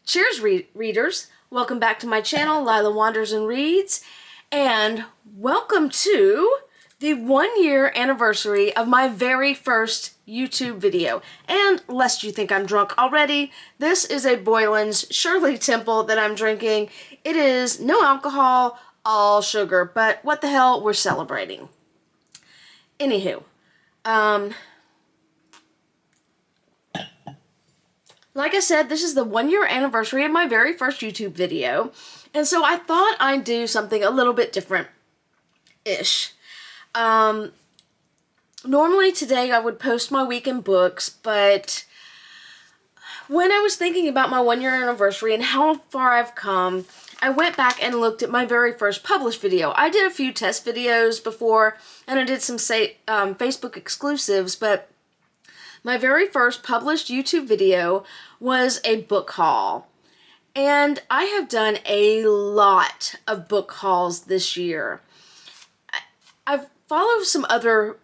Cheers, readers. Welcome back to my channel, Lila Wanders and Reads, and welcome to the 1 year anniversary of my very first YouTube video. And lest you think I'm drunk already, this is a Boylan's Shirley Temple that I'm drinking. It is no alcohol, all sugar, but what the hell, we're celebrating. Anywho, like I said, this is the 1 year anniversary of my very first YouTube video, and so I thought I'd do something a little bit different-ish. Normally today I would post my week in books, but when I was thinking about my 1 year anniversary and how far I've come, I went back and looked at my very first published video. I did a few test videos before, and I did some Facebook exclusives, but my very first published YouTube video was a book haul. And I have done a lot of book hauls this year. I've followed some other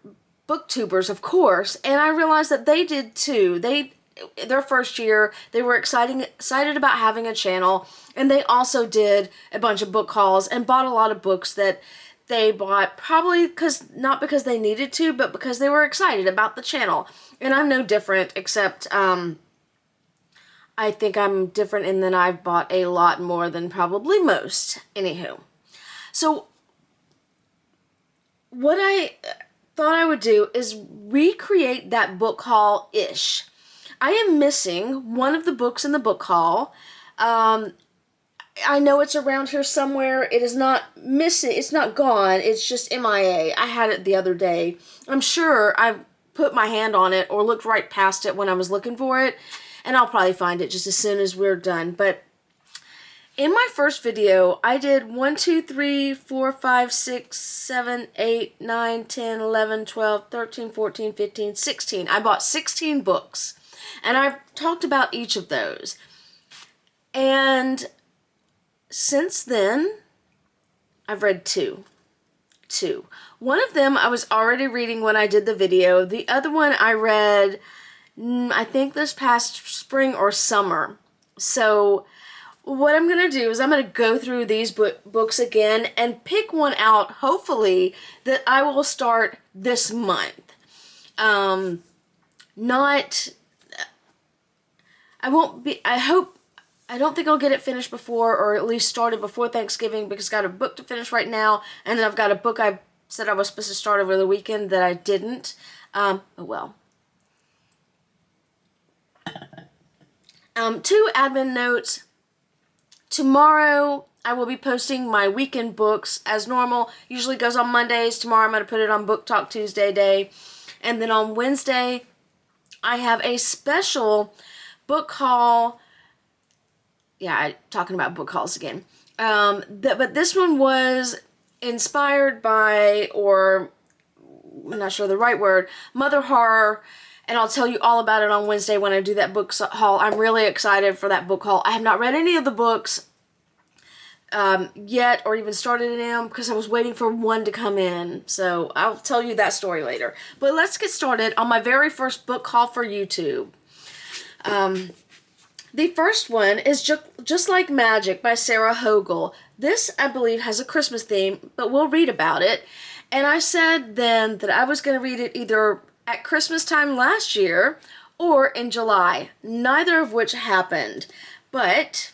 booktubers, of course, and I realized that they did too. Their first year, they were excited about having a channel, and they also did a bunch of book hauls and bought a lot of books that they bought probably not because they needed to, but because they were excited about the channel. And I'm no different, except I think I'm different in that I've bought a lot more than probably most. Anywho. So what I thought I would do is recreate that book haul-ish. I am missing one of the books in the book haul. I know it's around here somewhere. It is not missing. It's not gone. It's just MIA. I had it the other day. I'm sure I put my hand on it or looked right past it when I was looking for it, and I'll probably find it just as soon as we're done. But in my first video, I did 1, 2, 3, 4, 5, 6, 7, 8, 9, 10, 11, 12, 13, 14, 15, 16. I bought 16 books, and I've talked about each of those. And since then, I've read two. One of them I was already reading when I did the video. The other one I read, I think this past spring or summer. So what I'm going to do is I'm going to go through these books again and pick one out, hopefully, that I will start this month. I don't think I'll get it finished before, or at least started before Thanksgiving, because I've got a book to finish right now, and then I've got a book I said I was supposed to start over the weekend that I didn't. Oh well. 2 admin notes. Tomorrow I will be posting my weekend books as normal. Usually goes on Mondays. Tomorrow I'm going to put it on Book Talk Tuesday day. And then on Wednesday I have a special book haul. Yeah, talking about book hauls again. But this one was inspired by, or I'm not sure the right word, Mother Horror, and I'll tell you all about it on Wednesday when I do that book haul. I'm really excited for that book haul. I have not read any of the books yet, or even started in them, because I was waiting for one to come in. So I'll tell you that story later. But let's get started on my very first book haul for YouTube. The first one is Just Like Magic by Sarah Hogle. This, I believe, has a Christmas theme, but we'll read about it. And I said then that I was going to read it either at Christmas time last year or in July, neither of which happened. But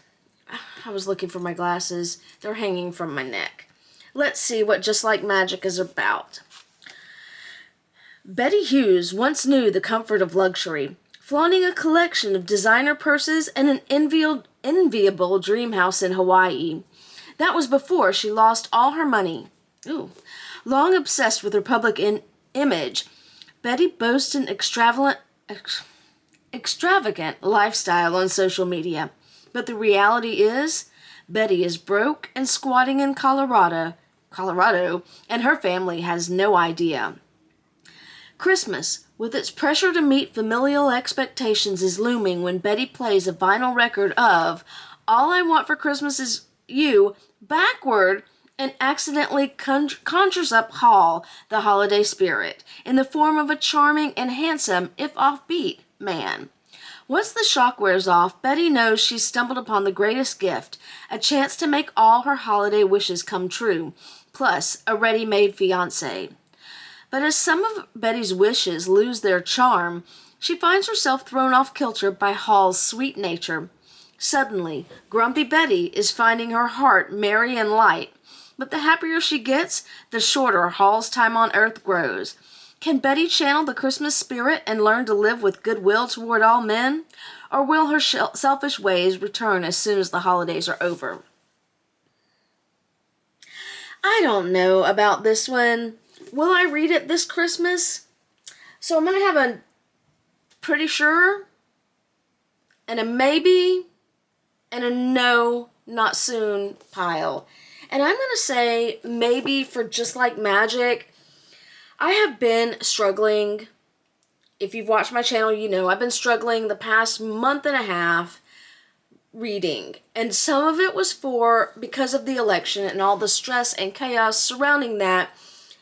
I was looking for my glasses. They're hanging from my neck. Let's see what Just Like Magic is about. Betty Hughes once knew the comfort of luxury, flaunting a collection of designer purses and an enviable dream house in Hawaii. That was before she lost all her money. Long obsessed with her public image, Betty boasts an extravagant lifestyle on social media. But the reality is, Betty is broke and squatting in Colorado, and her family has no idea. Christmas, with its pressure to meet familial expectations, is looming when Betty plays a vinyl record of All I Want for Christmas Is You backward and accidentally conjures up Hall, the holiday spirit, in the form of a charming and handsome, if offbeat, man. Once the shock wears off, Betty knows she's stumbled upon the greatest gift, a chance to make all her holiday wishes come true, plus a ready-made fiancé. But as some of Betty's wishes lose their charm, she finds herself thrown off kilter by Hall's sweet nature. Suddenly, grumpy Betty is finding her heart merry and light, but the happier she gets, the shorter Hall's time on Earth grows. Can Betty channel the Christmas spirit and learn to live with goodwill toward all men? Or will her selfish ways return as soon as the holidays are over? I don't know about this one. Will I read it this Christmas? So I'm going to have a pretty sure, and a maybe, and a no, not soon pile. And I'm going to say maybe for Just Like Magic. I have been struggling. If you've watched my channel, you know I've been struggling the past month and a half reading. And some of it was because of the election and all the stress and chaos surrounding that.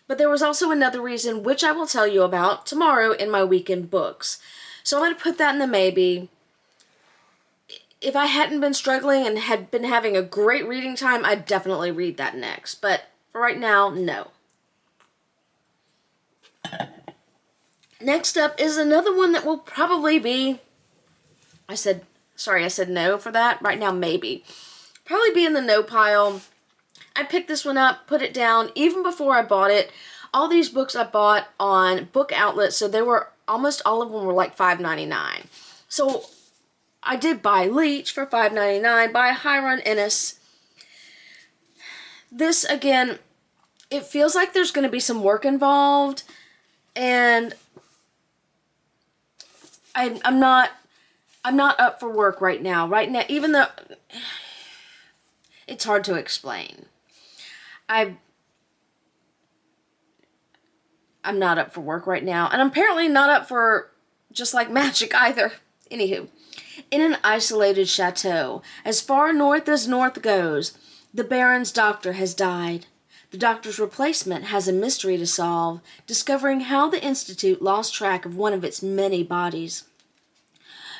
But there was also another reason, which I will tell you about tomorrow in my weekend books. So I'm going to put that in the maybe. If I hadn't been struggling and had been having a great reading time, I'd definitely read that next. But for right now, no. Next up is another one that will probably be, I said no for that. Right now, maybe. Probably be in the no pile. I picked this one up, put it down, even before I bought it. All these books I bought on BookOutlet, so they were, almost all of them were like $5.99. So I did buy Leech for $5.99, buy Hiron, Ennes. This, again, it feels like there's going to be some work involved, and I'm not up for work right now. Right now, even though it's hard to explain. I'm not up for work right now, and I'm apparently not up for Just Like Magic either. Anywho, in an isolated chateau, as far north as north goes, the Baron's doctor has died. The doctor's replacement has a mystery to solve, discovering how the Institute lost track of one of its many bodies.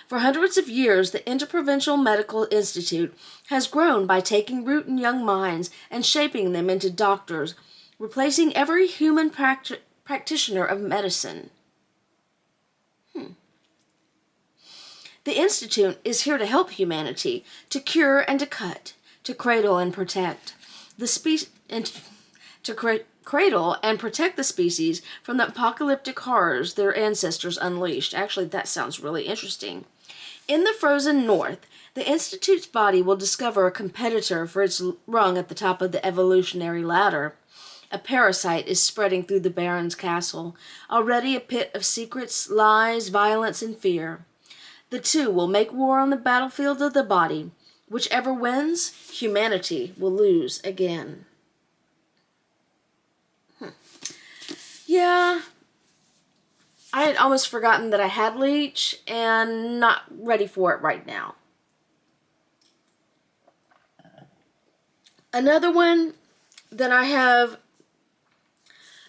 For hundreds of years, the Interprovincial Medical Institute has grown by taking root in young minds and shaping them into doctors, replacing every human practitioner of medicine. The Institute is here to help humanity, to cure and to cut, to cradle and protect cradle and protect the species from the apocalyptic horrors their ancestors unleashed. Actually, that sounds really interesting. In the frozen north, the Institute's body will discover a competitor for its rung at the top of the evolutionary ladder. A parasite is spreading through the Baron's castle, already a pit of secrets, lies, violence, and fear. The two will make war on the battlefield of the body. Whichever wins, humanity will lose again. Yeah, I had almost forgotten that I had Leech and not ready for it right now. Another one that I have,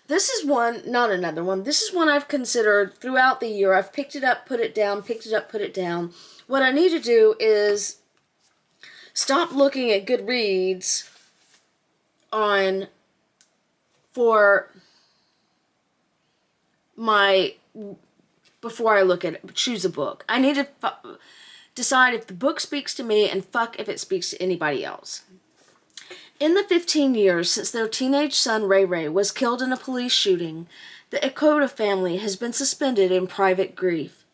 this is one, not another one, this is one I've considered throughout the year. I've picked it up, put it down, picked it up, put it down. What I need to do is stop looking at Goodreads before I choose a book. I need to decide if the book speaks to me and fuck if it speaks to anybody else. In the 15 years since their teenage son Ray Ray was killed in a police shooting, the Ikoda family has been suspended in private grief.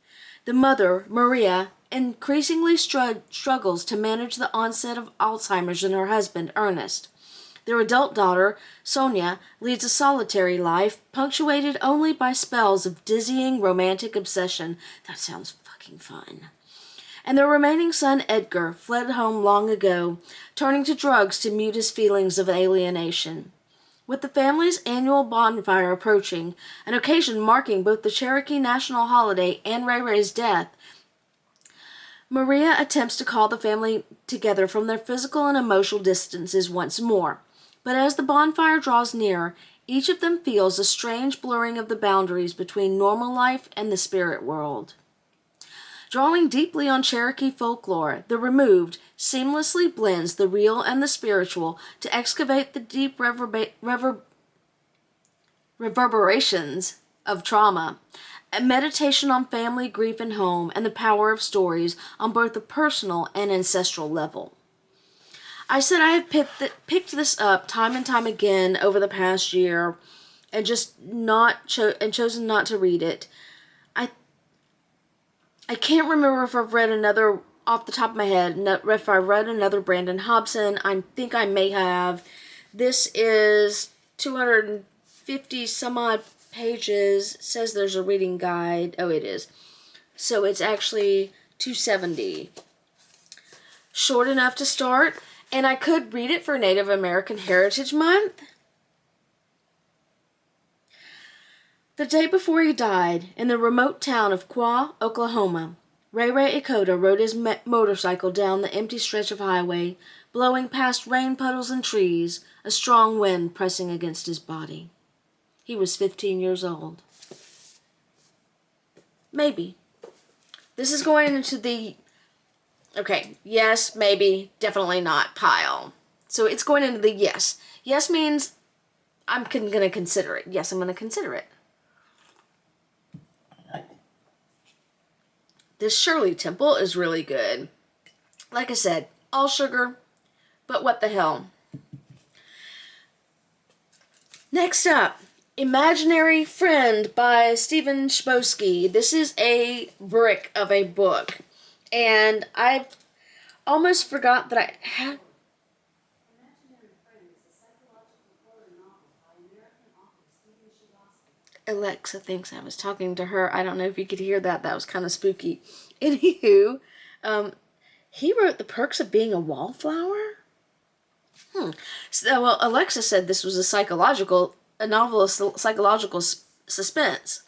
The mother, Maria, increasingly struggles to manage the onset of Alzheimer's in her husband, Ernest. Their adult daughter, Sonia, leads a solitary life, punctuated only by spells of dizzying romantic obsession. That sounds fucking fun. And their remaining son, Edgar, fled home long ago, turning to drugs to mute his feelings of alienation. With the family's annual bonfire approaching, an occasion marking both the Cherokee national holiday and Ray Ray's death, Maria attempts to call the family together from their physical and emotional distances once more. But as the bonfire draws near, each of them feels a strange blurring of the boundaries between normal life and the spirit world. Drawing deeply on Cherokee folklore, The Removed seamlessly blends the real and the spiritual to excavate the deep reverberations of trauma. A meditation on family, grief, and home, and the power of stories on both the personal and ancestral level. I said I have picked this up time and time again over the past year, and just chosen not to read it. I can't remember if I've read another off the top of my head. If I read another Brandon Hobson, I think I may have. This is 250 some odd pages. It says there's a reading guide. Oh, it is. So it's actually 270. Short enough to start, and I could read it for Native American Heritage Month. The day before he died, in the remote town of Qua, Oklahoma, Ray Ikoda rode his motorcycle down the empty stretch of highway, blowing past rain puddles and trees, a strong wind pressing against his body. He was 15 years old. Maybe. This is going into the, okay, yes, maybe, definitely not pile. So it's going into the yes. Yes means I'm going to consider it. Yes, I'm going to consider it. This Shirley Temple is really good. Like I said, all sugar, but what the hell. Next up, Imaginary Friend by Stephen Chbosky. This is a brick of a book. And I almost forgot that I had... Alexa thinks I was talking to her. I don't know if you could hear that. That was kind of spooky. Anywho, he wrote The Perks of Being a Wallflower? So, well, Alexa said this was a novel of psychological suspense.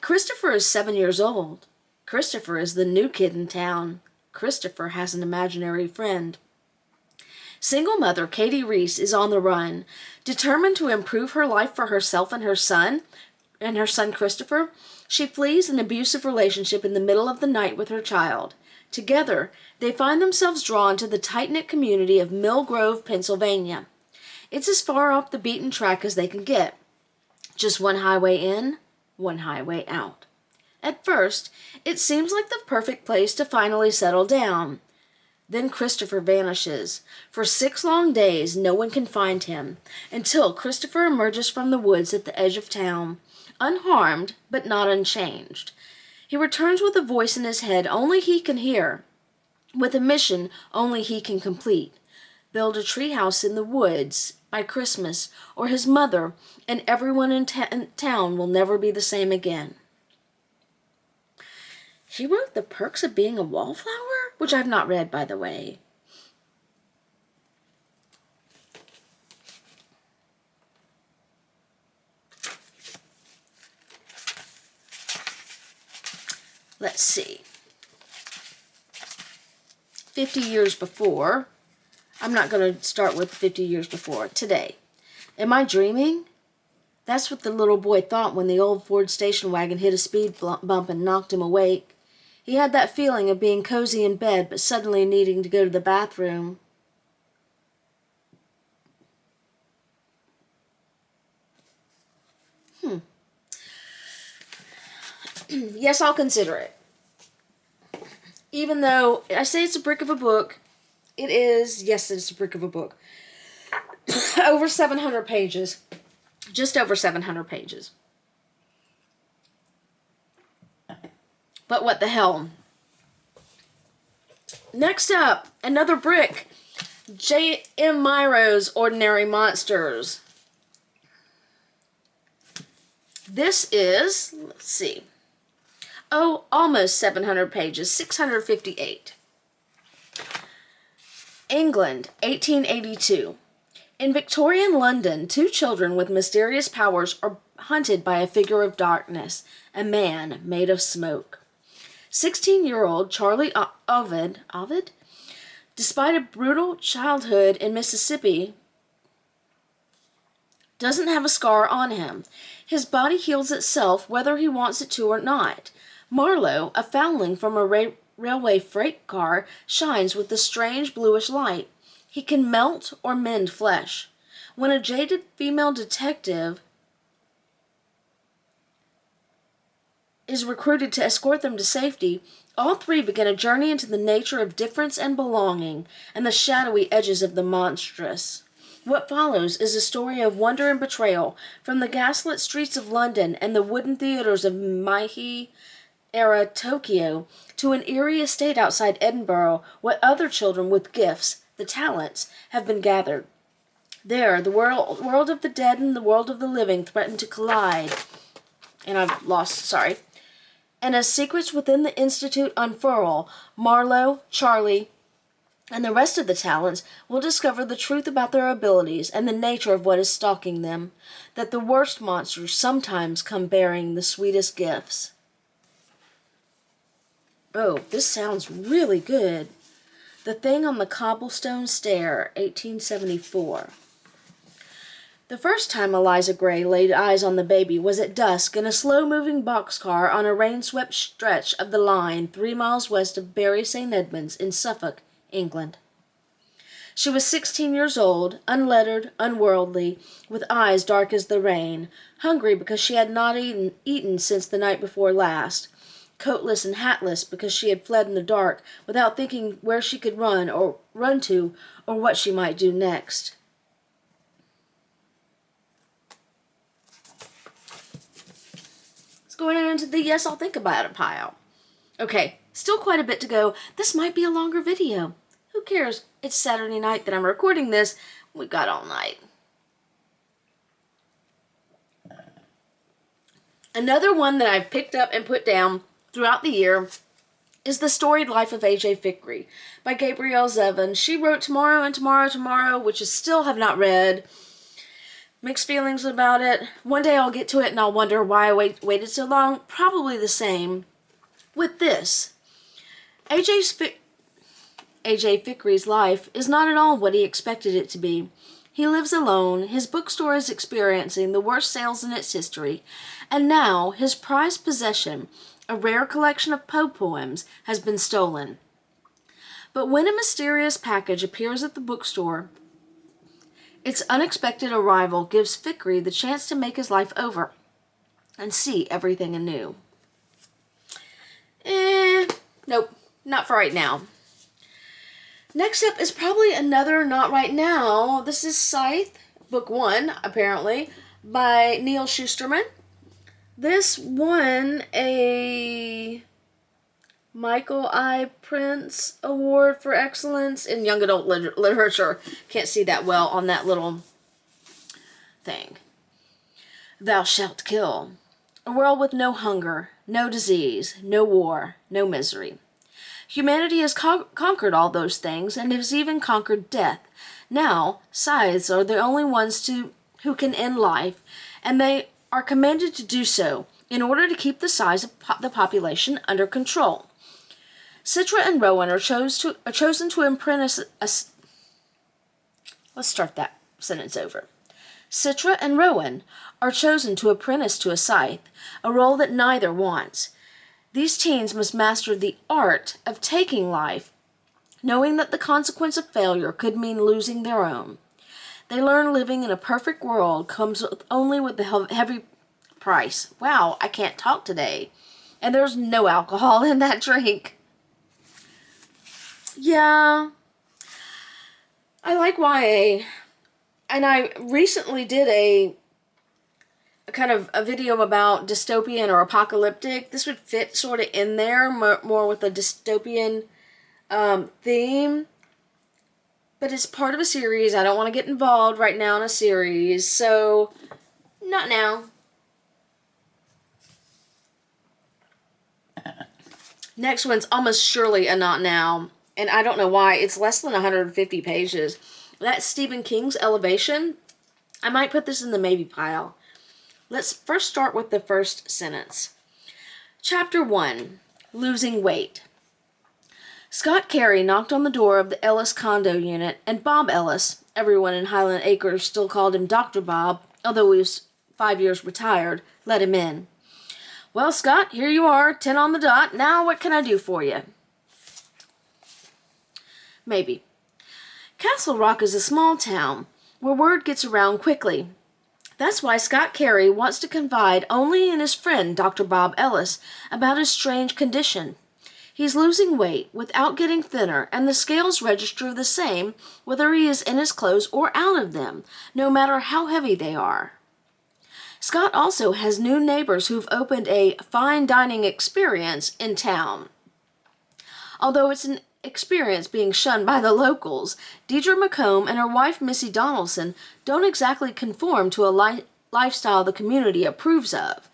Christopher is 7 years old. Christopher is the new kid in town. Christopher has an imaginary friend. Single mother Katie Reese is on the run. Determined to improve her life for herself and her son Christopher, she flees an abusive relationship in the middle of the night with her child. Together, they find themselves drawn to the tight-knit community of Mill Grove, Pennsylvania. It's as far off the beaten track as they can get. Just one highway in, one highway out. At first, it seems like the perfect place to finally settle down. Then Christopher vanishes. For 6 long days, no one can find him, until Christopher emerges from the woods at the edge of town, unharmed but not unchanged. He returns with a voice in his head only he can hear, with a mission only he can complete. Build a treehouse in the woods by Christmas, or his mother and everyone in town will never be the same again. He wrote The Perks of Being a Wallflower, which I've not read, by the way. Let's see. 50 years before. I'm not going to start with 50 years before. Today. Am I dreaming? That's what the little boy thought when the old Ford station wagon hit a speed bump and knocked him awake. He had that feeling of being cozy in bed, but suddenly needing to go to the bathroom. Yes, I'll consider it. Even though I say it's a brick of a book, it is, yes, it's a brick of a book. Over 700 pages. Just over 700 pages. But what the hell? Next up, another brick. J.M. Miro's Ordinary Monsters. This is, let's see. Oh, almost 700 pages, 658. England, 1882. In Victorian London, 2 children with mysterious powers are hunted by a figure of darkness, a man made of smoke. 16-year-old Charlie Ovid, despite a brutal childhood in Mississippi, doesn't have a scar on him. His body heals itself whether he wants it to or not. Marlowe, a foundling from a railway freight car, shines with a strange bluish light. He can melt or mend flesh. When a jaded female detective is recruited to escort them to safety, all three begin a journey into the nature of difference and belonging, and the shadowy edges of the monstrous. What follows is a story of wonder and betrayal, from the gaslit streets of London and the wooden theaters of Meiji-era Tokyo to an eerie estate outside Edinburgh, where other children with gifts, the talents, have been gathered. There, the world of the dead and the world of the living threaten to collide. And as secrets within the Institute unfurl, Marlowe, Charlie, and the rest of the talents will discover the truth about their abilities and the nature of what is stalking them, that the worst monsters sometimes come bearing the sweetest gifts. Oh, this sounds really good. The Thing on the Cobblestone Stair, 1874. The first time Eliza Gray laid eyes on the baby was at dusk in a slow-moving boxcar on a rain-swept stretch of the line 3 miles west of Bury St. Edmunds in Suffolk, England. She was 16 years old, unlettered, unworldly, with eyes dark as the rain, hungry because she had not eaten since the night before last, coatless and hatless because she had fled in the dark without thinking where she could run to, or what she might do next. Going into the yes, I'll think about it pile. Okay, still quite a bit to go. This might be a longer video. Who cares? It's Saturday night that I'm recording this. We got all night. Another one that I've picked up and put down throughout the year is The Storied Life of A.J. Fikry by Gabreille Zevin. She wrote Tomorrow and Tomorrow, which I still have not read. Mixed feelings about it. One day I'll get to it and I'll wonder why I waited so long. Probably the same with this. A.J. Fikry's life is not at all what he expected it to be. He lives alone, his bookstore is experiencing the worst sales in its history, and now his prized possession, a rare collection of Poe poems, has been stolen. But when a mysterious package appears at the bookstore, its unexpected arrival gives Fikry the chance to make his life over and see everything anew. Nope, not for right now. Next up is probably another not right now. This is Scythe, book 1, apparently, by Neal Shusterman. This won a Michael I. Prince Award for Excellence in Young Adult Literature. Can't see that well on that little thing. Thou shalt kill. A world with no hunger, no disease, no war, no misery. Humanity has conquered all those things and has even conquered death. Now, scythes are the only ones who can end life, and they are commanded to do so in order to keep the size of the population under control. Citra and Rowan are chosen to apprentice Let's start that sentence over. Citra and Rowan are chosen to apprentice to a scythe, a role that neither wants. These teens must master the art of taking life, knowing that the consequence of failure could mean losing their own. They learn living in a perfect world comes only with the heavy price. Wow, I can't talk today. And there's no alcohol in that drink. Yeah, I like YA, and I recently did a kind of a video about dystopian or apocalyptic. This would fit sort of in there, more with a dystopian theme, but it's part of a series. I don't want to get involved right now in a series, so not now. Next one's almost surely a not now. And I don't know why. It's less than 150 pages. That's Stephen King's Elevation. I might put this in the maybe pile. Let's first start with the first sentence. Chapter 1. Losing Weight. Scott Carey knocked on the door of the Ellis condo unit, and Bob Ellis, everyone in Highland Acres still called him Dr. Bob, although he was 5 years retired, let him in. Well, Scott, here you are, 10 on the dot. Now what can I do for you? Maybe. Castle Rock is a small town where word gets around quickly. That's why Scott Cherie wants to confide only in his friend, Dr. Bob Ellis, about his strange condition. He's losing weight without getting thinner, and the scales register the same whether he is in his clothes or out of them, no matter how heavy they are. Scott also has new neighbors who've opened a fine dining experience in town. Although it's an experience being shunned by the locals, Deidre McComb and her wife Missy Donaldson don't exactly conform to a lifestyle the community approves of.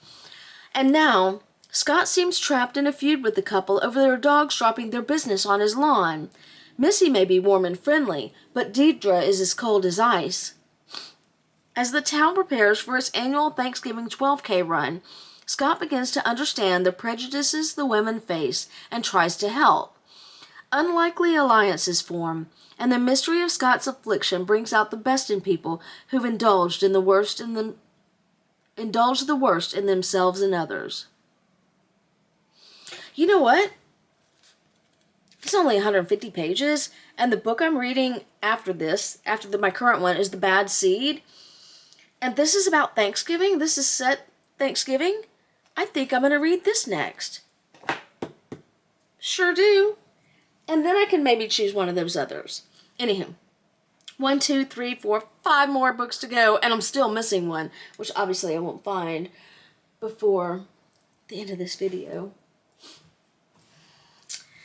And now, Scott seems trapped in a feud with the couple over their dogs dropping their business on his lawn. Missy may be warm and friendly, but Deidre is as cold as ice. As the town prepares for its annual Thanksgiving 12K run, Scott begins to understand the prejudices the women face and tries to help. Unlikely alliances form, and the mystery of Scott's affliction brings out the best in people who've indulged the worst in themselves and others. You know what? It's only 150 pages, and the book I'm reading after this, my current one, is The Bad Seed. And this is about Thanksgiving. This is set Thanksgiving. I think I'm going to read this next. Sure do. And then I can maybe choose one of those others. Anywho, 1, 2, 3, 4, 5 more books to go, and I'm still missing one, which obviously I won't find before the end of this video.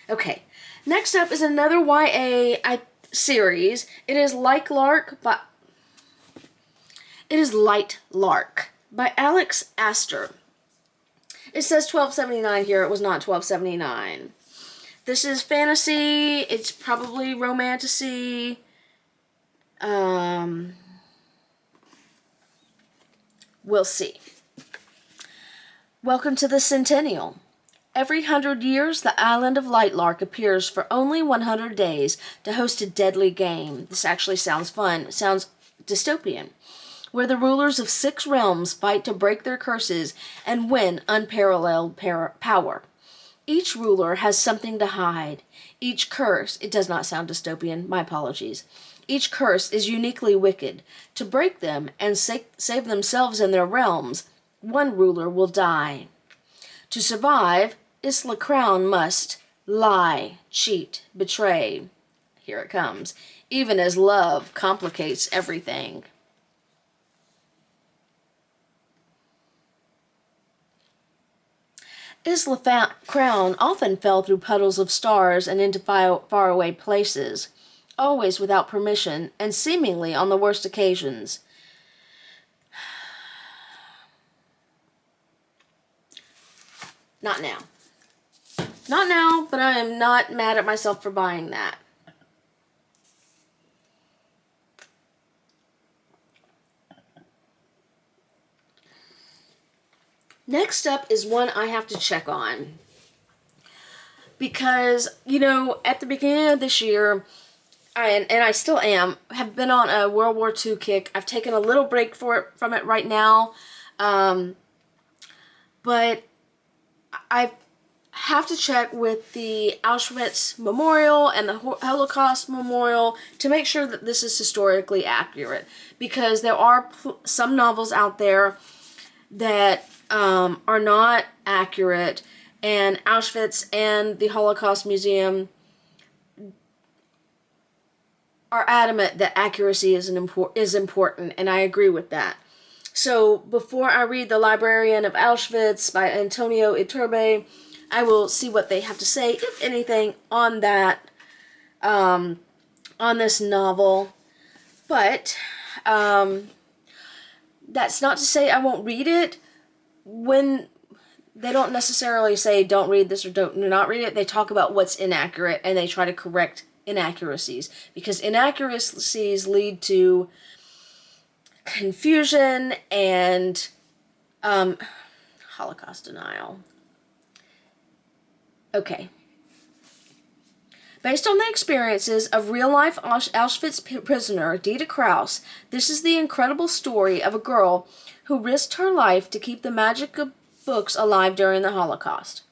Okay, next up is another YA series. It is Lightlark by Alex Aster. It says $12.79 here. It was not $12.79. This is fantasy. It's probably romantasy. We'll see. Welcome to the Centennial. Every 100 years, the island of Lightlark appears for only 100 days to host a deadly game. This actually sounds fun. It sounds dystopian, where the rulers of 6 realms fight to break their curses and win unparalleled power. Each ruler has something to hide. Each curse, it does not sound dystopian, my apologies. Each curse is uniquely wicked. To break them and save themselves and their realms, one ruler will die. To survive, Isla Crown must lie, cheat, betray. Here it comes. Even as love complicates everything. Isla Crown often fell through puddles of stars and into faraway places, always without permission and seemingly on the worst occasions. Not now. Not now, but I am not mad at myself for buying that. Next up is one I have to check on. Because, you know, at the beginning of this year, I still have been on a World War II kick. I've taken a little break from it right now. But I have to check with the Auschwitz Memorial and the Holocaust Memorial to make sure that this is historically accurate. Because there are some novels out there that are not accurate, and Auschwitz and the Holocaust Museum are adamant that accuracy is important, and I agree with that. So before I read The Librarian of Auschwitz by Antonio Iturbe, I will see what they have to say, if anything, on that, on this novel. But that's not to say I won't read it. When they don't necessarily say don't read this or do not read it, they talk about what's inaccurate and they try to correct inaccuracies, because inaccuracies lead to confusion and Holocaust denial. Okay. Based on the experiences of real-life Auschwitz prisoner Dita Kraus, this is the incredible story of a girl who risked her life to keep the magic books alive during the Holocaust.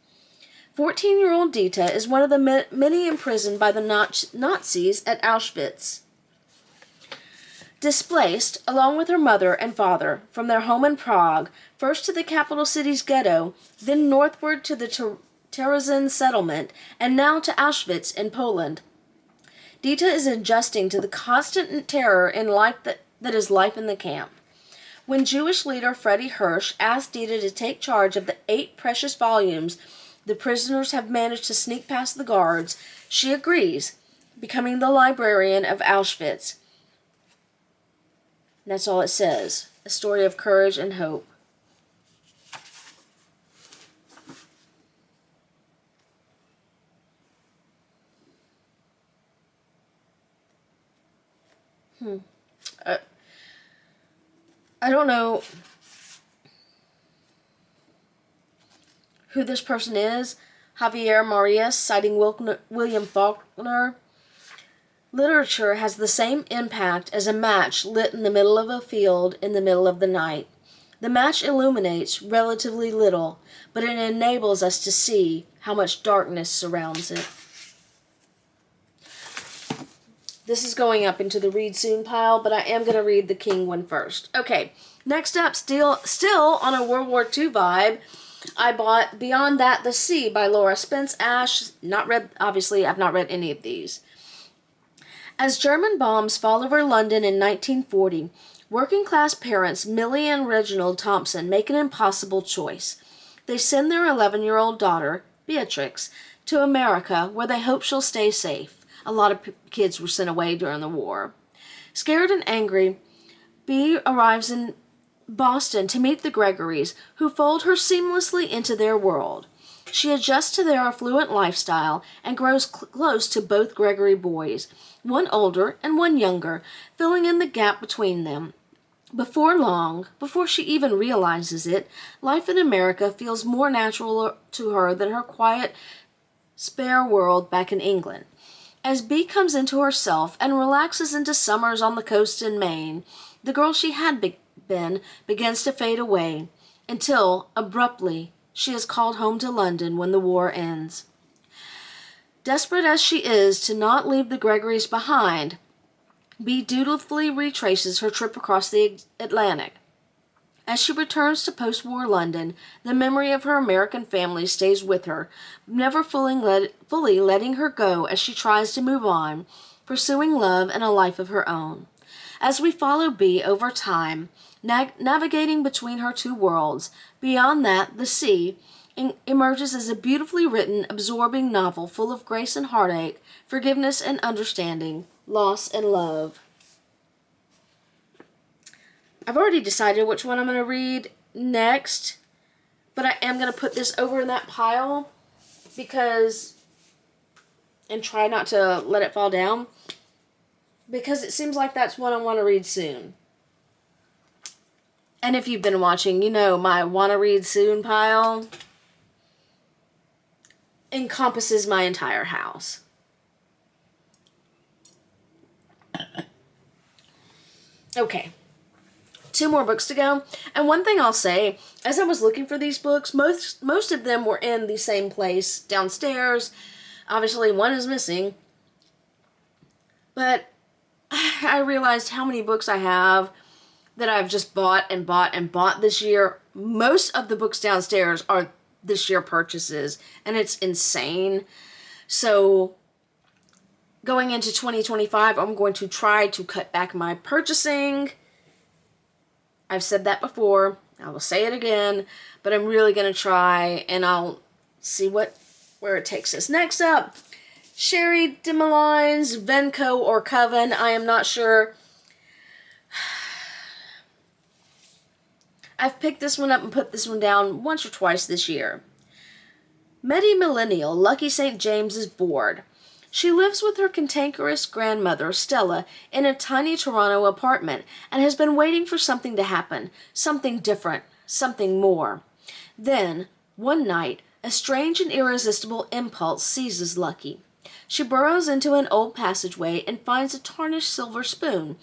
14-year-old Dita is one of the many imprisoned by the Nazis at Auschwitz. Displaced, along with her mother and father, from their home in Prague, first to the capital city's ghetto, then northward to the Terezin settlement, and now to Auschwitz in Poland. Dita is adjusting to the constant terror in life that is life in the camp. When Jewish leader Freddie Hirsch asked Dita to take charge of the 8 precious volumes the prisoners have managed to sneak past the guards, she agrees, becoming the librarian of Auschwitz. And that's all it says. A story of courage and hope. I don't know who this person is. Javier Marias, citing William Faulkner. Literature has the same impact as a match lit in the middle of a field in the middle of the night. The match illuminates relatively little, but it enables us to see how much darkness surrounds it. This is going up into the read soon pile, but I am going to read the King one first. Okay, next up, still on a World War II vibe, I bought Beyond That, the Sea by Laura Spence-Ash. Obviously, I've not read any of these. As German bombs fall over London in 1940, working-class parents Millie and Reginald Thompson make an impossible choice. They send their 11-year-old daughter, Beatrix, to America, where they hope she'll stay safe. A lot of kids were sent away during the war. Scared and angry, Bea arrives in Boston to meet the Gregorys, who fold her seamlessly into their world. She adjusts to their affluent lifestyle and grows close to both Gregory boys, one older and one younger, filling in the gap between them. Before long, before she even realizes it, life in America feels more natural to her than her quiet, spare world back in England. As Bea comes into herself and relaxes into summers on the coast in Maine, the girl she had been begins to fade away, until, abruptly, she is called home to London when the war ends. Desperate as she is to not leave the Gregorys behind, Bea dutifully retraces her trip across the Atlantic. As she returns to post-war London, the memory of her American family stays with her, never fully letting her go as she tries to move on, pursuing love and a life of her own. As we follow Bea over time, navigating between her two worlds, Beyond That, the Sea emerges as a beautifully written, absorbing novel full of grace and heartache, forgiveness and understanding, loss and love. I've already decided which one I'm going to read next, but I am going to put this over in that pile and try not to let it fall down, because it seems like that's one I want to read soon. And if you've been watching, you know my want to read soon pile encompasses my entire house. Okay. 2 more books to go. And one thing I'll say, as I was looking for these books, most of them were in the same place downstairs. Obviously, one is missing. But I realized how many books I have that I've just bought and bought and bought this year. Most of the books downstairs are this year purchases, and it's insane. So going into 2025, I'm going to try to cut back my purchasing. I've said that before. I will say it again, but I'm really going to try, and I'll see where it takes us. Next up, Cherie, Dimaline's Venco or Coven. I am not sure. I've picked this one up and put this one down once or twice this year. Medi Millennial, Lucky St. James is bored. She lives with her cantankerous grandmother, Stella, in a tiny Toronto apartment and has been waiting for something to happen, something different, something more. Then, one night, a strange and irresistible impulse seizes Lucky. She burrows into an old passageway and finds a tarnished silver spoon,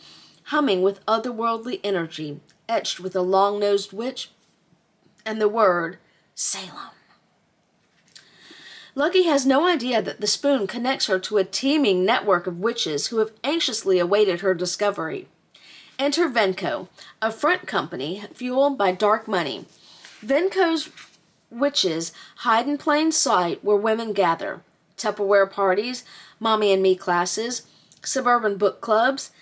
humming with otherworldly energy, etched with a long-nosed witch and the word Salem. Lucky has no idea that the spoon connects her to a teeming network of witches who have anxiously awaited her discovery. Enter Venco, a front company fueled by dark money. Venco's witches hide in plain sight where women gather. Tupperware parties, mommy and me classes, suburban book clubs.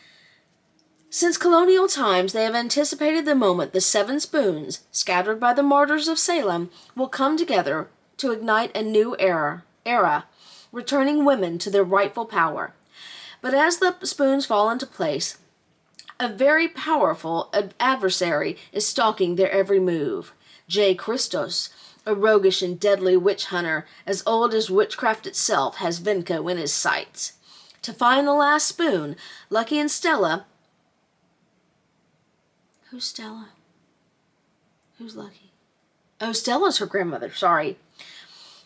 Since colonial times, they have anticipated the moment the 7 spoons, scattered by the martyrs of Salem, will come together to ignite a new era, returning women to their rightful power. But as the spoons fall into place, a very powerful adversary is stalking their every move. J. Christos, a roguish and deadly witch hunter, as old as witchcraft itself, has Venco in his sights. To find the last spoon, Lucky and Stella... Who's Stella? Who's Lucky? Oh, Stella's her grandmother, sorry.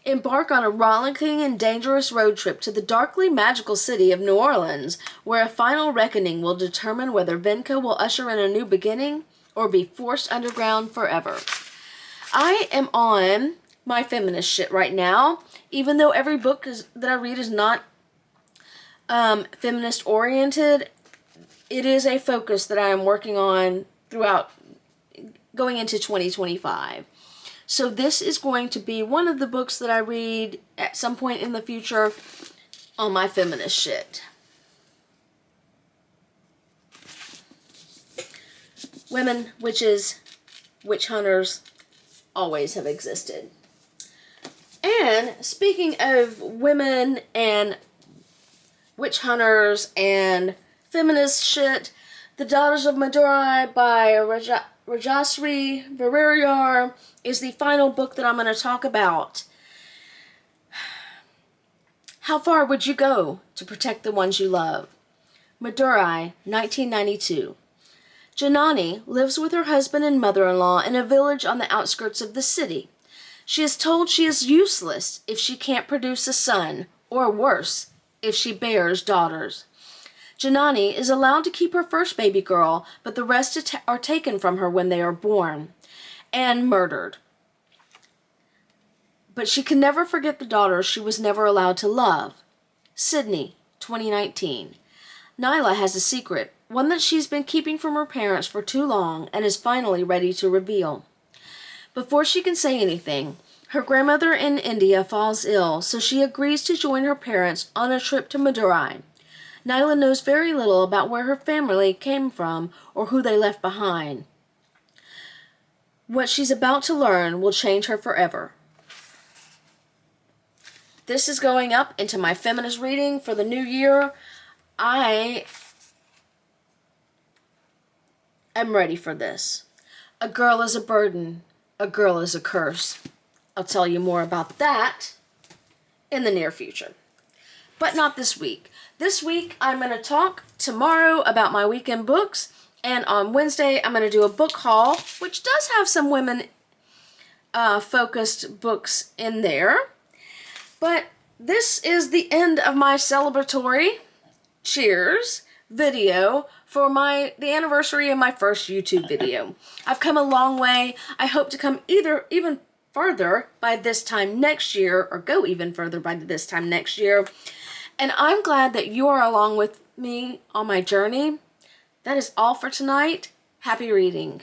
Embark on a rollicking and dangerous road trip to the darkly magical city of New Orleans, where a final reckoning will determine whether Venco will usher in a new beginning or be forced underground forever. I am on my feminist shit right now, even though every book that I read is not feminist oriented. It is a focus that I am working on throughout going into 2025. So this is going to be one of the books that I read at some point in the future on my feminist shit. Women, witches, witch hunters always have existed. And speaking of women and witch hunters and feminist shit, The Daughters of Madurai by Rajasree Variyar is the final book that I'm going to talk about. How far would you go to protect the ones you love? Madurai, 1992. Janani lives with her husband and mother-in-law in a village on the outskirts of the city. She is told she is useless if she can't produce a son, or worse, if she bears daughters. Janani is allowed to keep her first baby girl, but the rest are taken from her when they are born and murdered. But she can never forget the daughters she was never allowed to love. Sydney, 2019. Nyla has a secret, one that she's been keeping from her parents for too long and is finally ready to reveal. Before she can say anything, her grandmother in India falls ill, so she agrees to join her parents on a trip to Madurai. Nyla knows very little about where her family came from or who they left behind. What she's about to learn will change her forever. This is going up into my feminist reading for the new year. I am ready for this. A girl is a burden. A girl is a curse. I'll tell you more about that in the near future. But not this week. This week, I'm going to talk tomorrow about my weekend books. And on Wednesday, I'm going to do a book haul, which does have some women-focused books in there. But this is the end of my celebratory cheers video for the anniversary of my first YouTube video. I've come a long way. I hope to come even further by this time next year, or go even further by this time next year. And I'm glad that you are along with me on my journey. That is all for tonight. Happy reading.